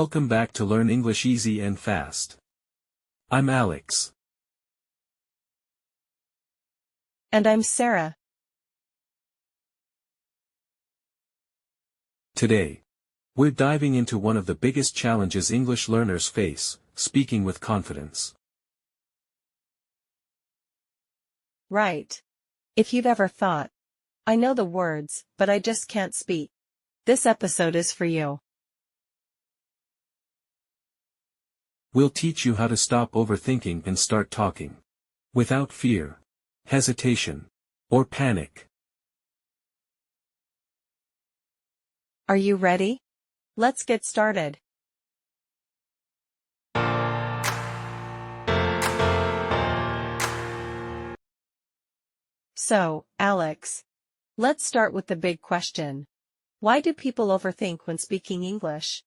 Welcome back to Learn English Easy and Fast. I'm Alex. And I'm Sarah. Today, we're diving into one of the biggest challenges English learners face, speaking with confidence. Right. If you've ever thought, I know the words, but I just can't speak, this episode is for you. We'll teach you how to stop overthinking and start talking. Without fear, hesitation, or panic. Are you ready? Let's get started. So, Alex, let's start with the big question. Why do people overthink when speaking English?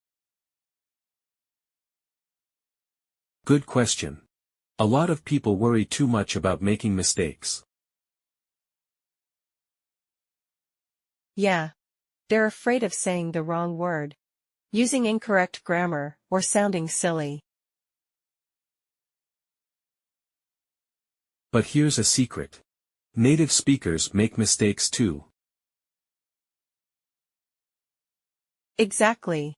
Good question. A lot of people worry too much about making mistakes. Yeah. They're afraid of saying the wrong word, using incorrect grammar, or sounding silly. But here's a secret. Native speakers make mistakes too. Exactly.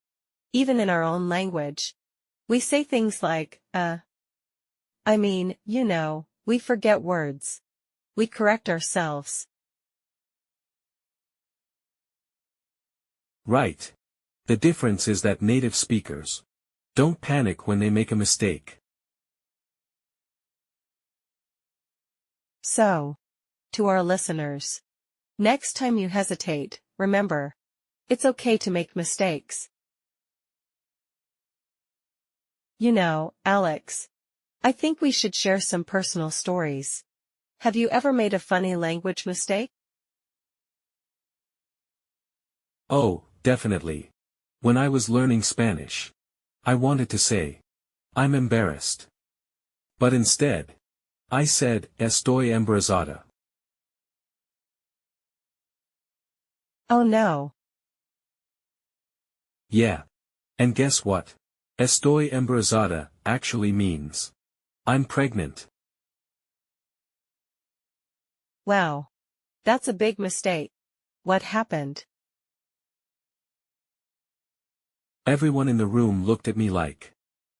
Even in our own language. We say things like, we forget words. We correct ourselves. Right. The difference is that native speakers don't panic when they make a mistake. So, to our listeners, next time you hesitate, remember, it's okay to make mistakes. Alex, I think we should share some personal stories. Have you ever made a funny language mistake? Oh, definitely. When I was learning Spanish, I wanted to say, I'm embarrassed. But instead, I said, estoy embarazada. Oh no. Yeah. And guess what? Estoy embarazada actually means, I'm pregnant. Wow. That's a big mistake. What happened? Everyone in the room looked at me like,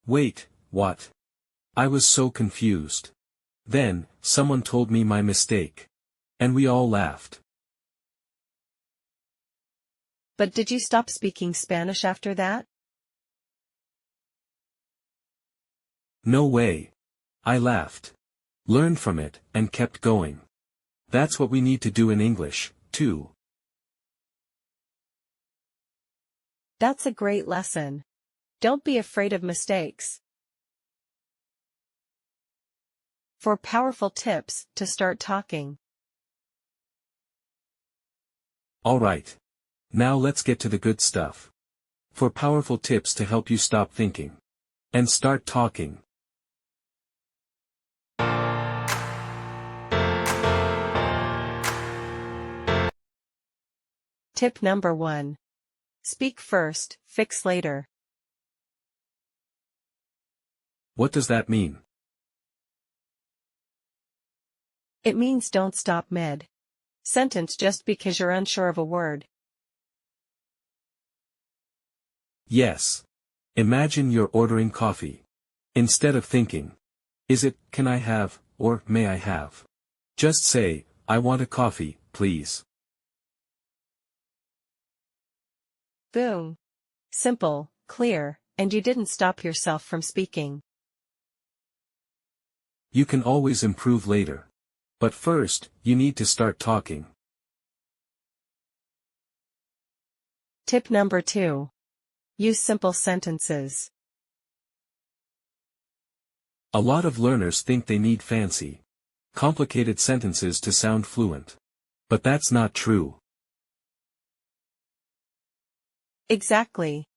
wait, what? I was so confused. Then, someone told me my mistake. And we all laughed. But did you stop speaking Spanish after that? No way. I laughed. Learned from it, and kept going. That's what we need to do in English, too. That's a great lesson. Don't be afraid of mistakes. For powerful tips to start talking. Alright. Now let's get to the good stuff. For powerful tips to help you stop thinking and start talking. Tip number 1. Speak first, fix later. What does that mean? It means don't stop mid-sentence just because you're unsure of a word. Yes. Imagine you're ordering coffee. Instead of thinking, is it, can I have, or may I have? Just say, I want a coffee, please. Boom. Simple, clear, and you didn't stop yourself from speaking. You can always improve later. But first, you need to start talking. Tip number 2. Use simple sentences. A lot of learners think they need fancy, complicated sentences to sound fluent. But that's not true. Exactly.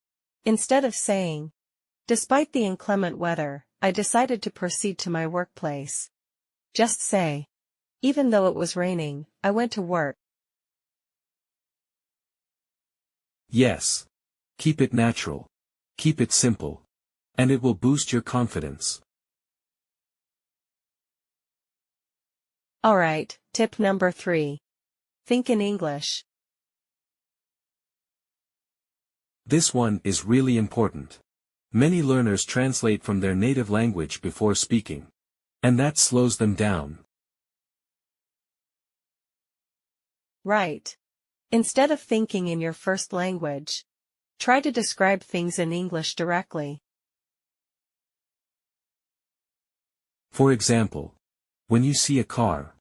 Instead of saying, despite the inclement weather, I decided to proceed to my workplace. Just say, even though it was raining, I went to work. Yes. Keep it natural. Keep it simple. And it will boost your confidence. Alright, tip number 3. Think in English. This one is really important. Many learners translate from their native language before speaking. And that slows them down. Right. Instead of thinking in your first language, try to describe things in English directly. For example, when you see a car,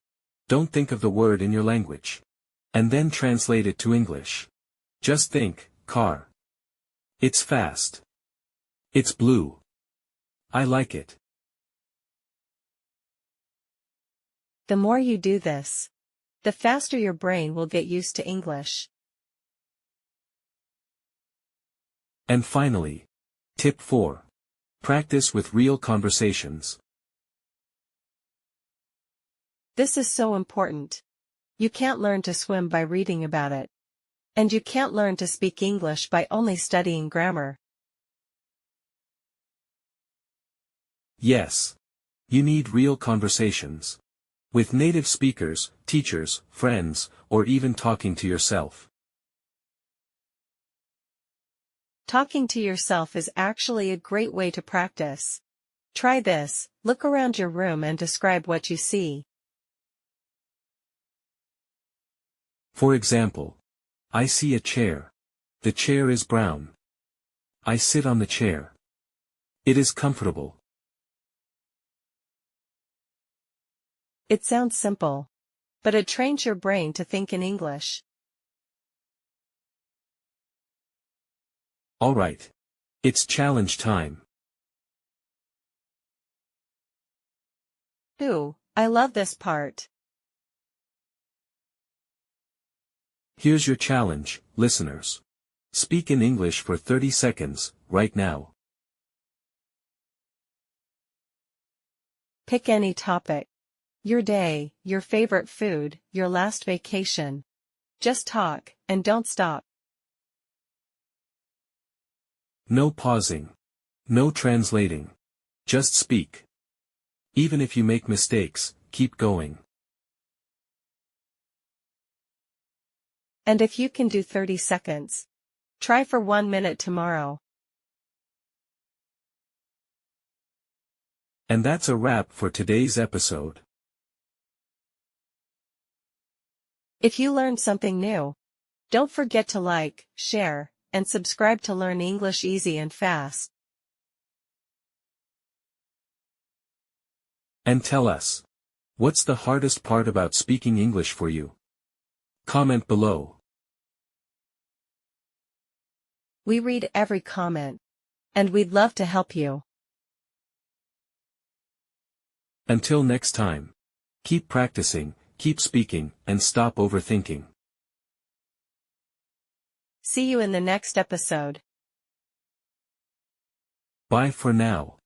don't think of the word in your language. And then translate it to English. Just think, car. It's fast. It's blue. I like it. The more you do this, the faster your brain will get used to English. And finally, tip 4. Practice with real conversations. This is so important. You can't learn to swim by reading about it. And you can't learn to speak English by only studying grammar. Yes. You need real conversations. With native speakers, teachers, friends, or even talking to yourself. Talking to yourself is actually a great way to practice. Try this, look around your room and describe what you see. For example, I see a chair. The chair is brown. I sit on the chair. It is comfortable. It sounds simple. But it trains your brain to think in English. Alright. It's challenge time. Ooh, I love this part. Here's your challenge, listeners. Speak in English for 30 seconds, right now. Pick any topic. Your day, your favorite food, your last vacation. Just talk, and don't stop. No pausing. No translating. Just speak. Even if you make mistakes, keep going. And if you can do 30 seconds, try for 1 minute tomorrow. And that's a wrap for today's episode. If you learned something new, don't forget to like, share, and subscribe to learn English easy and fast. And tell us, what's the hardest part about speaking English for you? Comment below. We read every comment, and we'd love to help you. Until next time. Keep practicing, keep speaking, and stop overthinking. See you in the next episode. Bye for now.